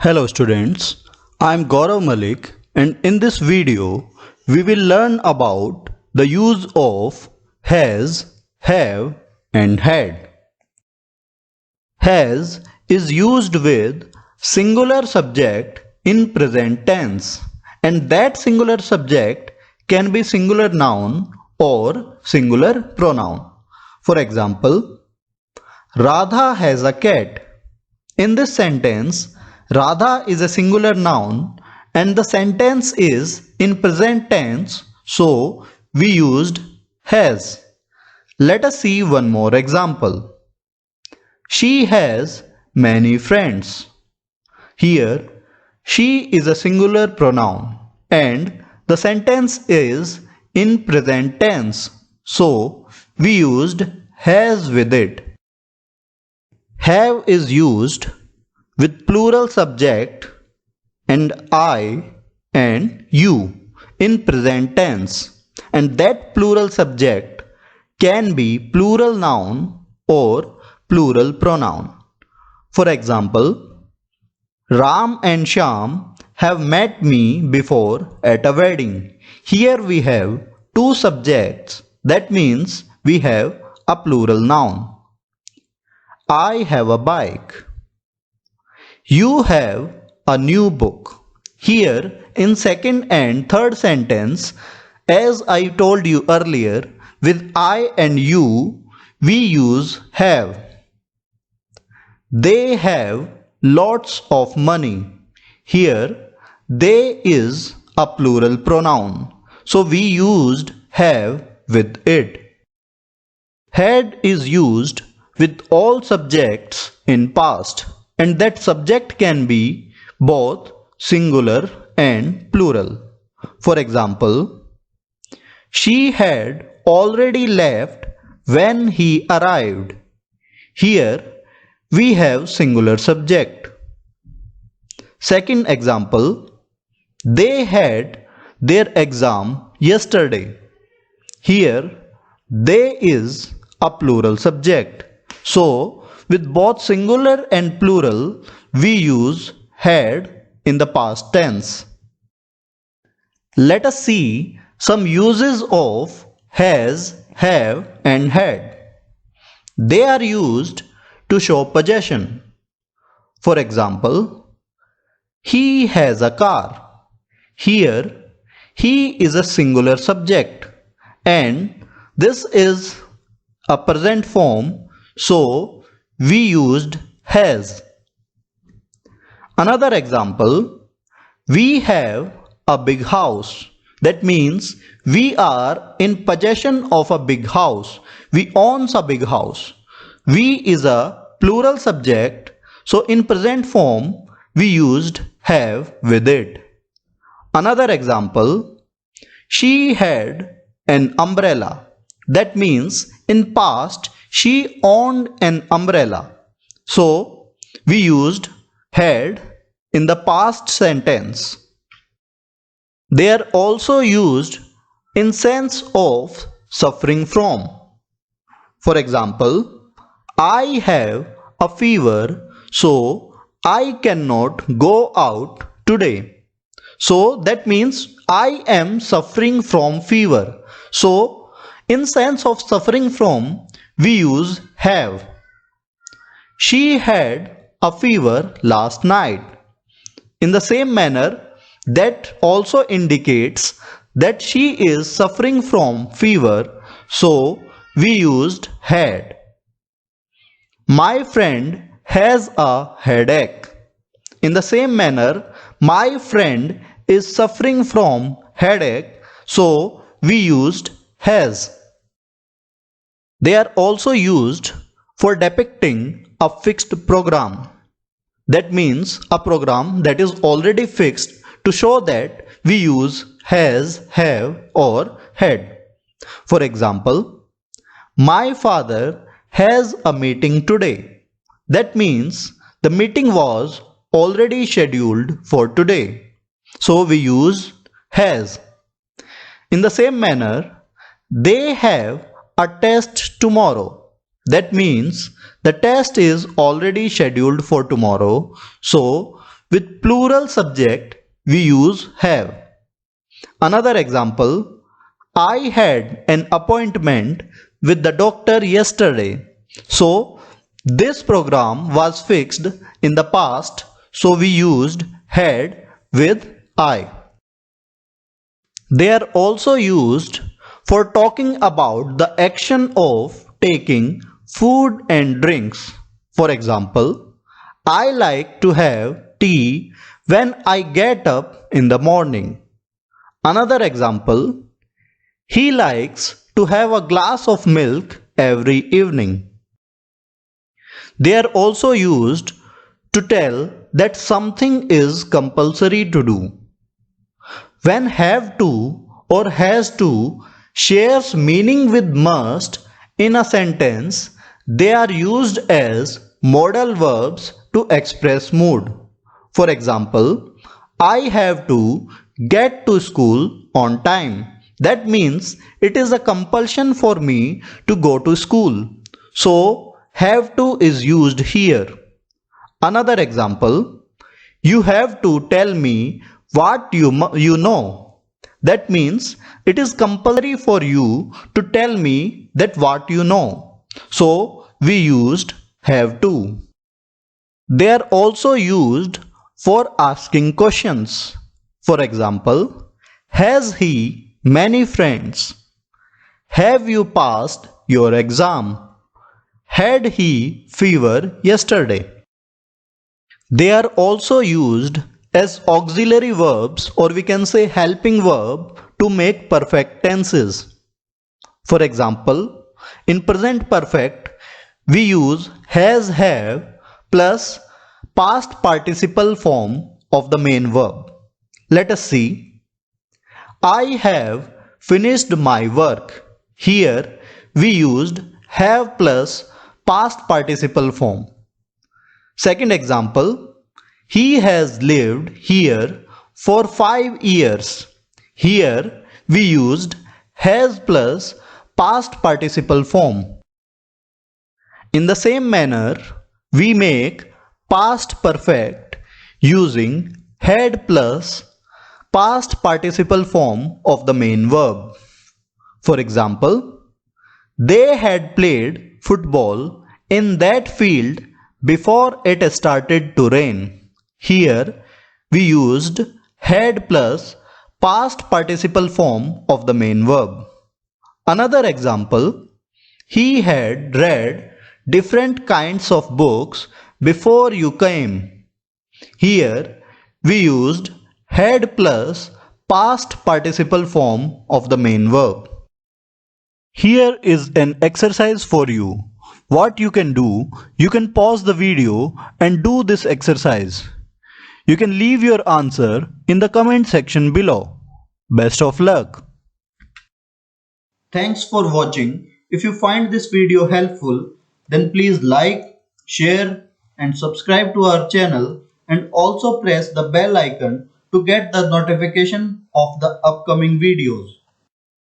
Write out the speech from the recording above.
Hello students, I am Gaurav Malik and in this video we will learn about the use of has, have and had. Has is used with singular subject in present tense and that singular subject can be singular noun or singular pronoun. For example, Radha has a cat. In this sentence, Radha is a singular noun and the sentence is in present tense, so we used has. Let us see one more example. She has many friends. Here, she is a singular pronoun and the sentence is in present tense, so we used has with it. Have is used with plural subject and I and you in present tense, and that plural subject can be plural noun or plural pronoun. For example, Ram and Shyam have met me before at a wedding. Here we have two subjects, that means we have a plural noun. I have a bike. You have a new book. Here in second and third sentence, as I told you earlier, with I and you, we use have. They have lots of money. Here, they is a plural pronoun, so we used have with it. Had is used with all subjects in past and that subject can be both singular and plural. For example, she had already left when he arrived. Here we have singular subject. Second example, they had their exam yesterday. Here they is a plural subject. So, with both singular and plural, we use had in the past tense. Let us see some uses of has, have and had. They are used to show possession. For example, he has a car. Here, he is a singular subject and this is a present form, so we used has. Another example, we have a big house. That means we are in possession of a big house. We owns a big house. We is a plural subject, so in present form we used have with it. Another example, she had an umbrella. That means in past she owned an umbrella. So we used had in the past sentence. They are also used in sense of suffering from. For example, I have a fever, so I cannot go out today. So that means I am suffering from fever. So in sense of suffering from, we use have. She had a fever last night. In the same manner, that also indicates that she is suffering from fever, so we used had. My friend has a headache. In the same manner, my friend is suffering from headache, so we used has. They are also used for depicting a fixed program. That means a program that is already fixed to show that we use has, have or had. For example, my father has a meeting today. That means the meeting was already scheduled for today. So we use has. In the same manner, they have a test tomorrow. That means the test is already scheduled for tomorrow, so With plural subject, we use have. Another example, I had an appointment with the doctor yesterday. So, this program was fixed in the past, so we used had with I. They are also used for talking about the action of taking food and drinks. For example, I like to have tea when I get up in the morning. Another example, he likes to have a glass of milk every evening. They are also used to tell that something is compulsory to do. When have to or has to shares meaning with must in a sentence, they are used as modal verbs to express mood. For example, I have to get to school on time. That means it is a compulsion for me to go to school. So, have to is used here. Another example, you have to tell me what you know. That means it is compulsory for you to tell me that what you know. So we used have to. They are also used for asking questions. For example, has he many friends? Have you passed your exam? Had he fever yesterday? They are also used as auxiliary verbs, or we can say helping verb, to make perfect tenses. For example, in present perfect, we use has have plus past participle form of the main verb. Let us see. I have finished my work. Here we used have plus past participle form. Second example, he has lived here for 5 years. Here we used has plus past participle form. In the same manner, we make past perfect using had plus past participle form of the main verb. For example, they had played football in that field before it started to rain. Here we used had plus past participle form of the main verb. Another example, he had read different kinds of books before you came. Here we used had plus past participle form of the main verb. Here is an exercise for you. What you can do, you can pause the video and do this exercise. You can leave your answer in the comment section below. Best of luck. Thanks for watching. If you find this video helpful, then please like, share and subscribe to our channel, and also press the bell icon to get the notification of the upcoming videos.